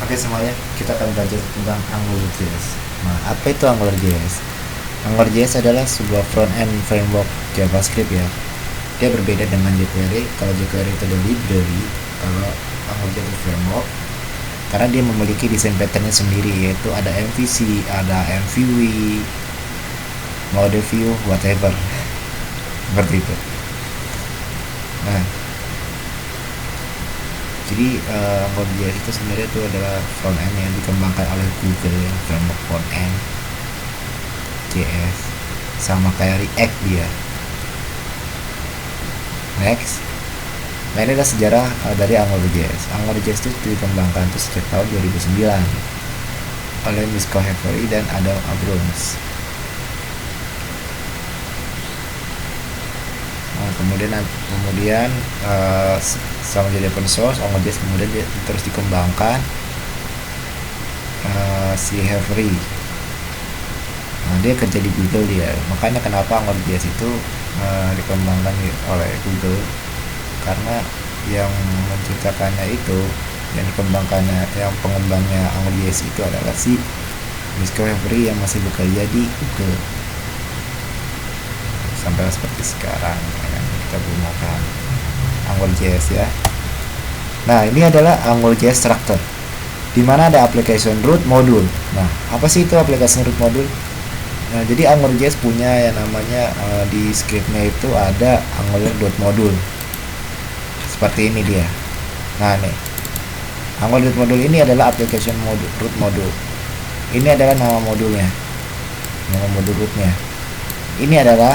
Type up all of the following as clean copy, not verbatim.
Oke semuanya, kita akan belajar tentang AngularJS. Nah, apa itu AngularJS? AngularJS adalah sebuah front-end framework JavaScript ya. Dia berbeda dengan jQuery. Kalau jQuery itu ada library, kalau AngularJS itu framework, karena dia memiliki desain patternnya sendiri, yaitu ada MVC, ada MVV, mode view, whatever. Seperti itu. Nah, jadi AngularJS itu sebenarnya itu adalah front end yang dikembangkan oleh Google ya, framework front end JS, sama kayak React dia. Next, nah ini adalah sejarah dari AngularJS. AngularJS itu dikembangkan itu sejak tahun 2009 oleh Misko Hevery dan Adam Abrams. Nah, kemudian sama jadi open source, AngularJS kemudian terus dikembangkan si Hevery. Nah, dia kerja di Google dia, makanya kenapa AngularJS itu dikembangkan oleh Google, karena yang menciptakannya itu, yang dikembangkannya, yang pengembangnya AngularJS itu adalah si Misko Hevery yang masih bekerja di Google sampai seperti sekarang yang kita gunakan AngularJS ya. Nah, ini adalah AngularJS structure, di mana ada application root module. Nah, apa sih itu application root module? Nah, jadi AngularJS punya yang namanya di scriptnya itu ada angular.module. Seperti ini dia. Nah, nih. Angular.module ini adalah application root module. Ini adalah nama modulnya. Nama modul rootnya. Ini adalah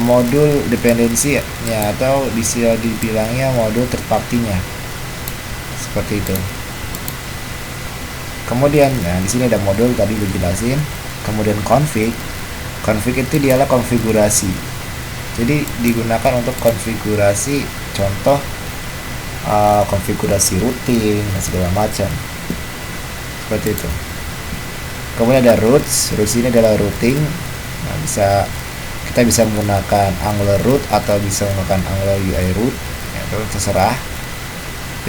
modul dependensinya, atau bisa dibilangnya modul third party-nya. Seperti itu. Kemudian, nah di sini ada modul tadi udah jelasin. Kemudian config itu dialah konfigurasi. Jadi digunakan untuk konfigurasi, contoh konfigurasi routing dan segala macam. Seperti itu. Kemudian ada roots ini adalah routing. Nah, kita bisa menggunakan Angular root atau bisa menggunakan Angular UI root, ya, itu terserah.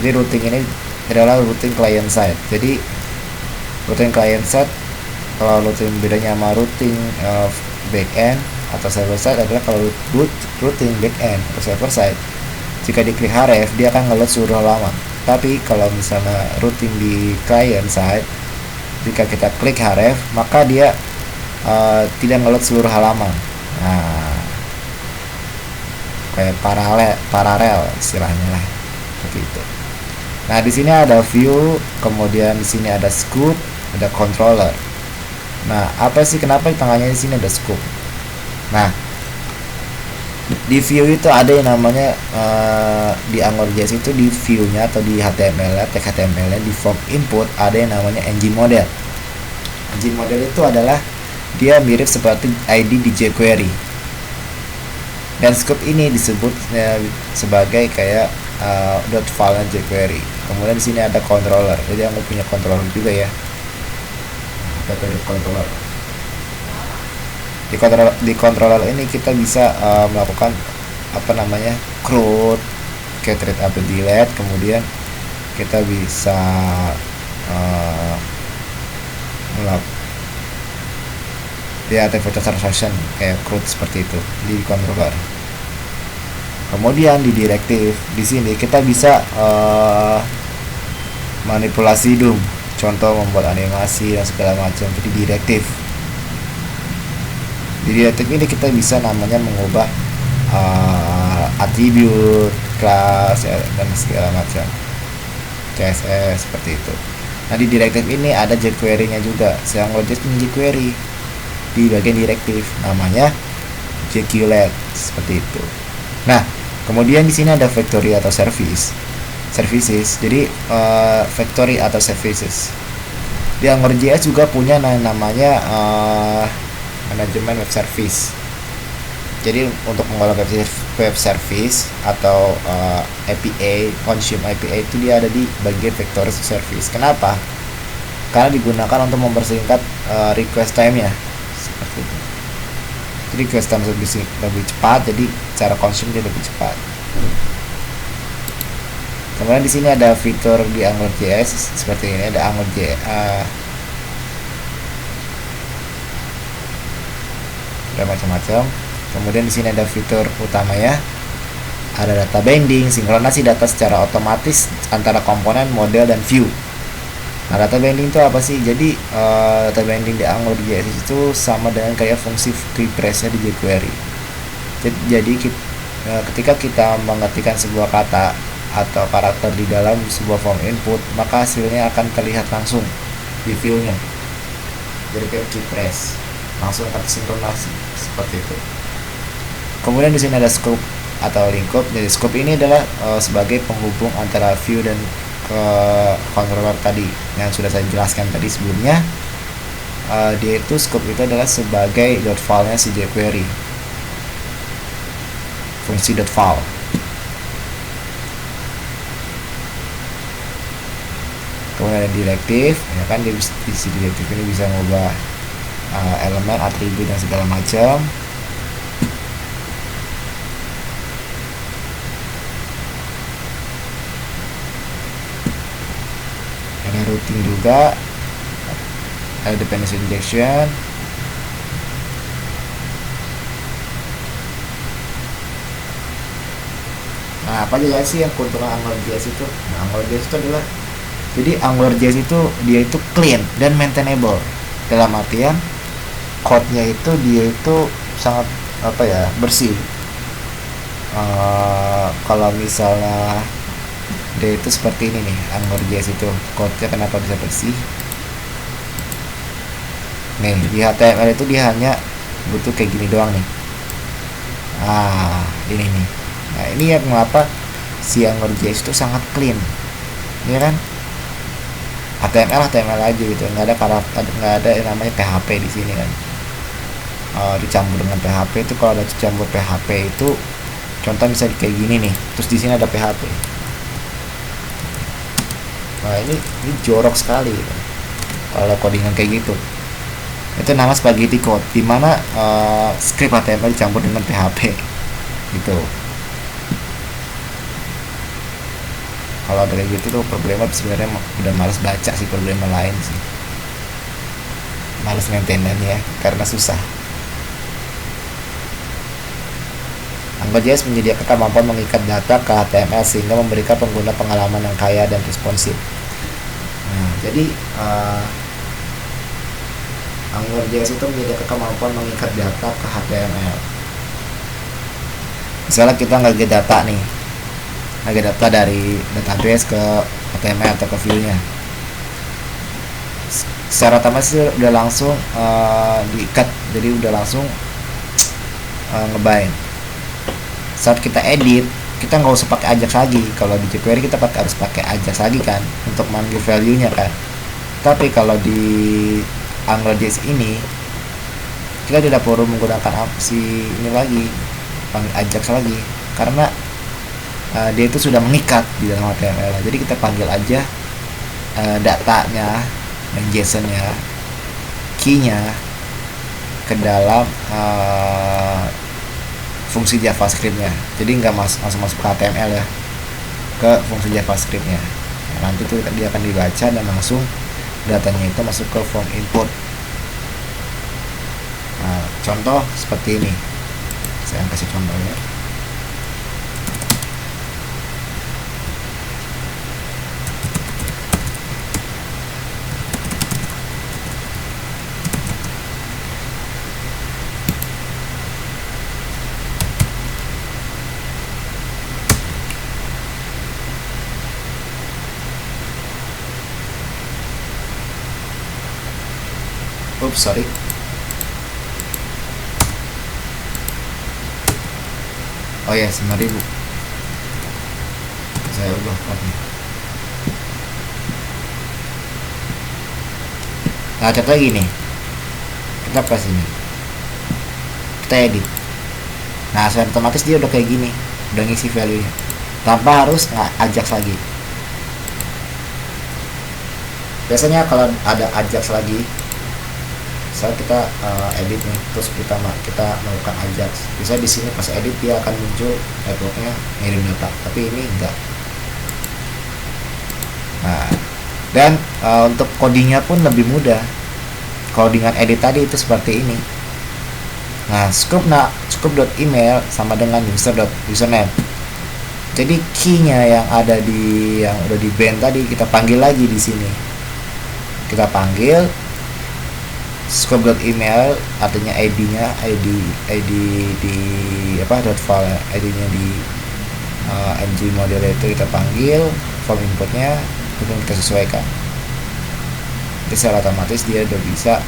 Jadi routing ini adalah routing client side. Jadi routing client side, kalau routing bedanya sama routing backend atau server side adalah kalau routing backend atau server side, jika diklik href dia akan ngeload seluruh halaman. Tapi kalau misalnya routing di client side, jika kita klik href maka dia tidak ngeload seluruh halaman. Nah, kayak paralel istilahnya lah, seperti itu. Nah, di sini ada view, kemudian di sini ada scope, ada controller. Nah, apa sih kenapa di tengahnya di sini ada scope? Nah, di view itu ada yang namanya di AngularJS itu di view-nya atau di HTML, tag HTML-nya di form input ada yang namanya engine model. Engine model itu adalah dia mirip seperti ID di jQuery. Dan scope ini disebut sebagai kayak dot file jQuery. Kemudian di sini ada controller. Jadi aku punya controller juga ya. Kita pilih controller. Di controller ini kita bisa melakukan apa namanya CRUD, get rid update delete. Kemudian kita bisa melakukan ya activate transaction kayak CRUD seperti itu di controller. Kemudian di directive di sini kita bisa manipulasi DOM, contoh membuat animasi dan segala macam. Jadi directive. Di directive ini kita bisa namanya mengubah atribut, kelas ya, dan segala macam. CSS seperti itu. Nah, di directive ini ada jQuery-nya juga. Saya AngularJS punya jQuery di bagian directive, namanya jQuery seperti itu. Nah, kemudian di sini ada factory atau services. Jadi factory atau services di AngularJS juga punya namanya manajemen web service. Jadi untuk mengolah web service atau API, consume API itu dia ada di bagian factory service. Kenapa? Karena digunakan untuk mempersingkat request time-nya. Seperti itu. Jadi request time lebih cepat, jadi cara consume dia lebih cepat. Kemudian di sini ada fitur di AngularJS seperti ini, ada AngularJS, ada macam-macam. Kemudian di sini ada fitur utamanya, ada data binding, sinkronasi data secara otomatis antara komponen, model, dan view. Nah, data binding itu apa sih? Jadi data binding di AngularJS itu sama dengan kayak fungsi keypress-nya di jQuery. Jadi ketika kita mengetikkan sebuah kata atau karakter di dalam sebuah form input, maka hasilnya akan terlihat langsung di view-nya. Jadi kayak keypress, langsung akan sinkronasi seperti itu. Kemudian di sini ada scope atau lingkup. Jadi scope ini adalah sebagai penghubung antara view dan ke controller tadi yang sudah saya jelaskan tadi sebelumnya. Dia itu scope itu adalah sebagai dot file-nya si jQuery, fungsi dot file. Kemudian ada directive, ya kan, di directive ini bisa mengubah elemen, atribut, dan segala macam. Ada routing juga, ada dependency injection. Nah, apa aja sih yang keuntungan AngularJS itu? Nah, AngularJS itu adalah, jadi AngularJS itu dia itu clean dan maintainable. Dalam artian code-nya itu dia itu sangat bersih. Kalau misalnya dia itu seperti ini nih, AngularJS itu code-nya kenapa bisa bersih? Nih, di HTML itu dia hanya butuh kayak gini doang nih. Ini nih. Nah, ini yang mengapa si AngularJS itu sangat clean, ya kan? HTML aja gitu, nggak ada yang namanya PHP di sini kan. Dicampur dengan PHP itu, kalau ada campur PHP itu contoh misalnya kayak gini nih, terus di sini ada PHP. Nah, ini jorok sekali gitu. Kalau codingan kayak gitu, itu nama spaghetti code, dimana script HTML dicampur dengan PHP gitu. Kalau ada kayak gitu tuh problema sebenarnya udah males baca sih, problema lain sih, males maintenance-nya karena susah. AngularJS menyediakan kemampuan mengikat data ke HTML sehingga memberikan pengguna pengalaman yang kaya dan responsif. Nah, jadi AngularJS itu menyediakan kemampuan mengikat data ke HTML. Misalnya kita nggak get data nih, nggak data dari database ke HTML atau ke view-nya, secara otomatis udah langsung diikat, jadi udah langsung ngebind. Saat kita edit, kita nggak usah pakai Ajax lagi. Kalau di jQuery kita harus pakai Ajax lagi kan untuk manggil value-nya kan. Tapi kalau di AngularJS ini kita tidak perlu menggunakan si ini lagi, panggil Ajax lagi, karena dia itu sudah mengikat di dalam HTML. Jadi kita panggil aja datanya dan JSON-nya, key-nya ke dalam fungsi JavaScript-nya. Jadi nggak langsung masuk ke HTML ya, ke fungsi JavaScript-nya. Nah, nanti tuh dia akan dibaca dan langsung datanya itu masuk ke form input. Nah, contoh seperti ini, saya kasih contohnya. Oops, sorry. Oh ya, 9.000. Saya ubah kodnya. Nah, cek lagi nih. Kita pas ini. Kita edit. Nah, secara otomatis dia udah kayak gini, udah ngisi value-nya tanpa harus Ajax lagi. Biasanya kalau ada Ajax lagi, saat kita edit nih, terus kita melakukan Ajax, bisa di sini pas edit dia akan muncul networknya ngirim data, tapi ini enggak. Nah, dan untuk codingnya pun lebih mudah. Codingan edit tadi itu seperti ini. Nah, scoop.email sama dengan username. Jadi key-nya yang ada di yang udah di band tadi kita panggil lagi di sini. Kita panggil scope.email, artinya ID-nya ID di apa file ID-nya di ng model itu kita panggil, form inputnya itu kita sesuaikan. Jadi secara otomatis dia udah bisa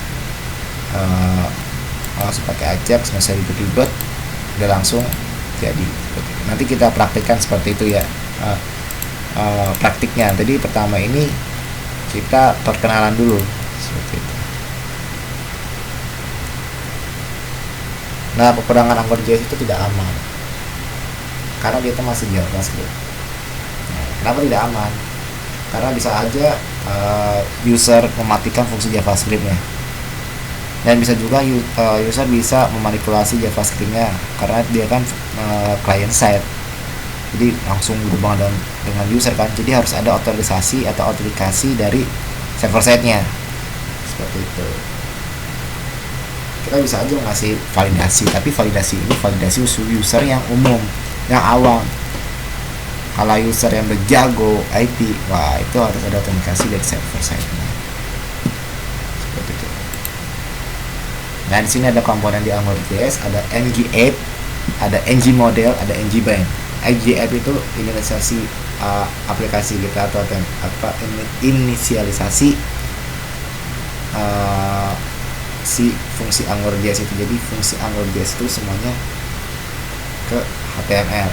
langsung pakai Ajax, nggak usah ribet-ribet, udah langsung jadi. Nanti kita praktikkan seperti itu ya praktiknya. Jadi pertama ini kita perkenalan dulu seperti itu. Nah, kekurangan AngularJS itu tidak aman karena dia itu masih JavaScript. Nah, kenapa tidak aman? Karena bisa aja user mematikan fungsi JavaScript-nya, dan bisa juga user bisa memanipulasi JavaScript-nya karena dia kan client side, jadi langsung berhubungan dengan user kan. Jadi harus ada otorisasi atau autentikasi dari server side-nya seperti itu. Kita bisa aja ngasih validasi, tapi validasi ini validasi user yang umum, yang awam. Kalau user yang berjago IT, wah itu harus ada autentikasi dari server side-nya seperti itu. Nah, di sini ada komponen di AngularJS, ada ng-app, ada ng-model, ada ng-bind. ng-app itu inisialisasi aplikasi kita atau inisialisasi si fungsi AngularJS itu. Jadi fungsi AngularJS itu semuanya ke HTML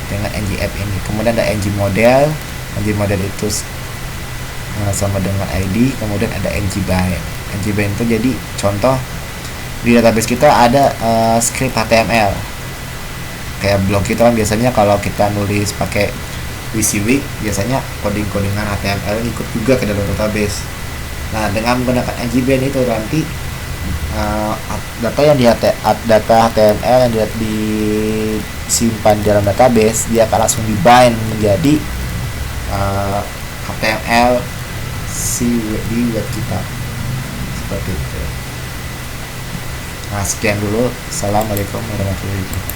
dengan ng-app ini. Kemudian ada ng-model. ng-model itu sama dengan ID. Kemudian ada ng-bind. ng-bind itu jadi contoh di database kita ada script HTML. Kayak blog kita kan biasanya kalau kita nulis pakai WYSIWYG, biasanya codingan HTML ikut juga ke dalam database. Nah, dengan menggunakan ng-bind itu nanti data yang data HTML yang disimpan di dalam database, dia akan langsung di-bind menjadi HTML di web kita seperti itu. Nah, sekian dulu. Assalamualaikum warahmatullahi wabarakatuh.